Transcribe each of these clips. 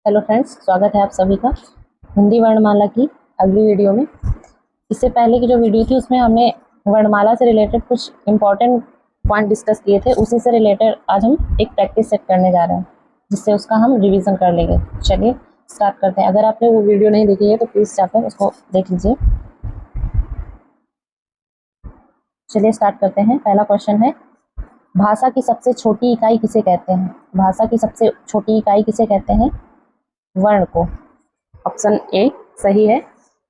Hello friends, स्वागत है आप सभी का हिंदी वर्णमाला की अगली वीडियो में। इससे पहले की जो वीडियो थी उसमें हमने वर्णमाला से रिलेटेड कुछ इम्पोर्टेंट पॉइंट डिस्कस किए थे। उसी से रिलेटेड आज हम एक प्रैक्टिस सेट करने जा रहे हैं जिससे उसका हम रिवीजन कर लेंगे। चलिए स्टार्ट करते हैं। अगर आपने वो वीडियो नहीं देखी है तो प्लीज़ जाकर उसको देख लीजिए। चलिए स्टार्ट करते हैं। पहला क्वेश्चन है, भाषा की सबसे छोटी इकाई किसे कहते हैं? भाषा की सबसे छोटी इकाई किसे कहते हैं? वर्ण को। ऑप्शन ए सही है।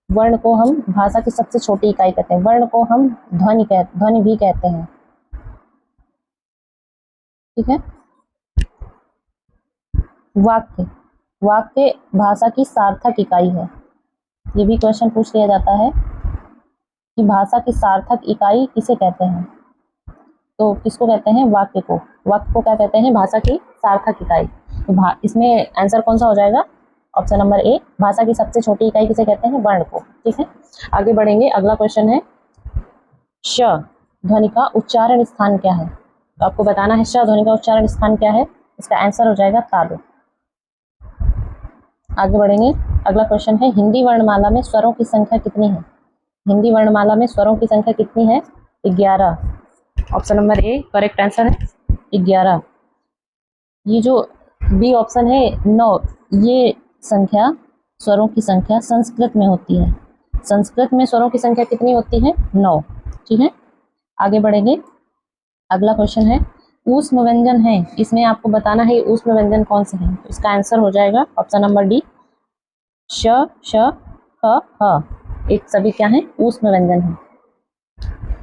वर्ण को हम भाषा की सबसे छोटी इकाई कहते हैं। वर्ण को हम ध्वनि भी कहते हैं। ठीक है। वाक्य वाक्य भाषा की सार्थक इकाई है। ये भी क्वेश्चन पूछ लिया जाता है कि भाषा की सार्थक इकाई किसे कहते हैं? तो किसको कहते हैं? वाक्य को। वाक्य को क्या कहते हैं? भाषा की सार्थक इकाई। तो इसमें आंसर कौन सा हो जाएगा? ऑप्शन नंबर ए, भाषा की सबसे छोटी इकाई किसे कहते हैं? वर्ण को। ठीक है, आगे बढ़ेंगे। अगला क्वेश्चन है, श ध्वनि का उच्चारण स्थान क्या है? तो आपको बताना है श ध्वनि का उच्चारण स्थान क्या है। इसका आंसर हो जाएगा तालु। आगे बढ़ेंगे। अगला क्वेश्चन है, हिंदी वर्णमाला में स्वरों की संख्या कितनी है? हिंदी वर्णमाला में स्वरों की संख्या कितनी है? 11। Option number A correct answer है, 11। ये जो बी ऑप्शन है 9, ये संख्या स्वरों की संख्या संस्कृत में होती है। संस्कृत में स्वरों की संख्या कितनी होती है? 9। ठीक है, आगे बढ़ेंगे। अगला क्वेश्चन है, ऊष्म व्यंजन है, इसमें आपको बताना है ऊष्म व्यंजन कौन से हैं। इसका आंसर हो जाएगा ऑप्शन नंबर डी, श, श, ह, ह। एक सभी क्या है? ऊष्म व्यंजन है।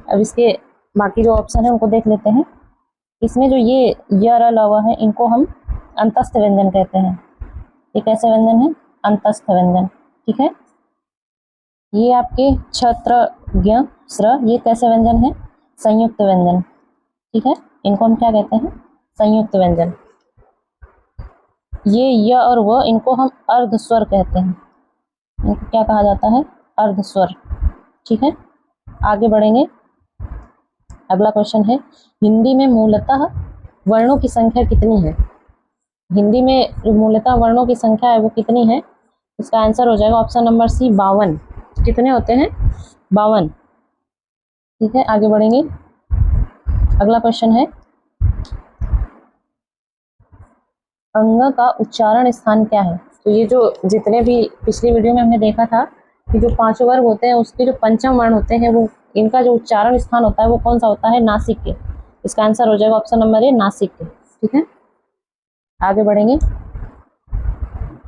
अब इसके बाकी जो ऑप्शन है उनको देख लेते हैं। इसमें जो ये य, र, ल, व है, इनको हम अंतस्थ व्यंजन कहते हैं। ये कैसे व्यंजन है? अंतस्थ व्यंजन। ठीक है, ये आपके छत्र, ज्ञ, स्र, ये कैसे व्यंजन है? संयुक्त व्यंजन। ठीक है, इनको हम क्या कहते हैं? संयुक्त व्यंजन। ये य और व, इनको हम अर्ध स्वर कहते हैं। इनको क्या कहा जाता है? अर्ध स्वर। ठीक है, आगे बढ़ेंगे। अगला क्वेश्चन है, हिंदी में मूलतः वर्णों की संख्या कितनी है? हिंदी में जो मूलतः वर्णों की संख्या है वो कितनी है? इसका आंसर हो जाएगा ऑप्शन नंबर सी, 52। कितने होते हैं? 52। ठीक है, आगे बढ़ेंगे। अगला क्वेश्चन है, अंग का उच्चारण स्थान क्या है? तो ये जो जितने भी पिछली वीडियो में हमने देखा था कि जो 5 वर्ग होते हैं उसके जो पंचम वर्ण होते हैं वो इनका जो उच्चारण स्थान होता है वो कौन सा होता है? नासिक के। इसका आंसर हो जाएगा ऑप्शन नंबर ए, नासिक के। ठीक है, आगे बढ़ेंगे।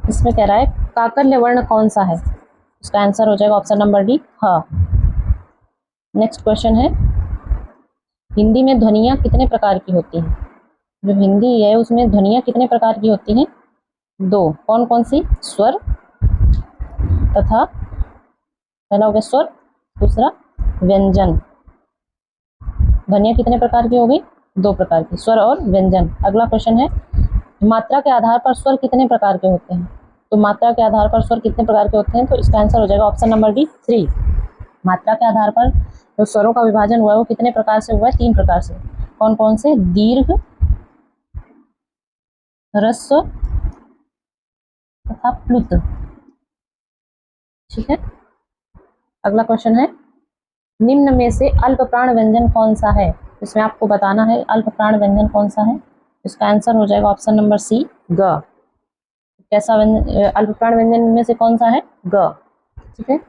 इसमें कह रहा है काकल्य वर्ण कौन सा है? इसका आंसर हो जाएगा ऑप्शन नंबर डी, ह। नेक्स्ट क्वेश्चन है, हिंदी में ध्वनियाँ कितने प्रकार की होती हैं? जो हिंदी है उसमें ध्वनियाँ कितने प्रकार की होती हैं? 2। कौन कौन सी? स्वर तथा, पहला हो गया स्वर, दूसरा व्यंजन। ध्वनियाँ कितने प्रकार की हो गई? 2 प्रकार की, स्वर और व्यंजन। अगला क्वेश्चन है, मात्रा के आधार पर स्वर कितने प्रकार के होते हैं? तो मात्रा के आधार पर स्वर कितने प्रकार के होते हैं? तो इसका आंसर हो जाएगा ऑप्शन नंबर डी, 3। मात्रा के आधार पर जो स्वरों का विभाजन हुआ है वो कितने प्रकार से हुआ है? 3 प्रकार से। कौन कौन से? दीर्घ, ह्रस्व तथा प्लुत। ठीक है, अगला क्वेश्चन है, निम्न में से अल्प प्राण व्यंजन कौन सा है? इसमें आपको बताना है अल्प प्राण व्यंजन कौन सा है। इसका आंसर हो जाएगा ऑप्शन नंबर सी, ग। कैसा व्यंजन? अल्प प्राण व्यंजन में से कौन सा है? ग। ठीक है,